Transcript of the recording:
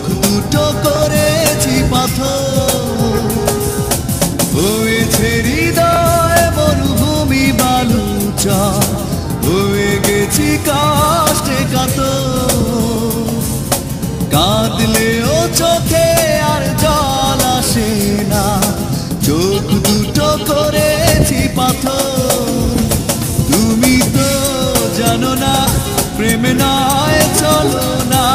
দুটো করেছি পাথর, হয়েছে হৃদয় মরুভূমি বালুচা, হয়ে গেছি কষ্টে কাতর। কাঁদলেও চোখে আর জল আসে না, চোখ দুটো করেছি পাথর। তুমি তো জানো না প্রেম নয় চলো না,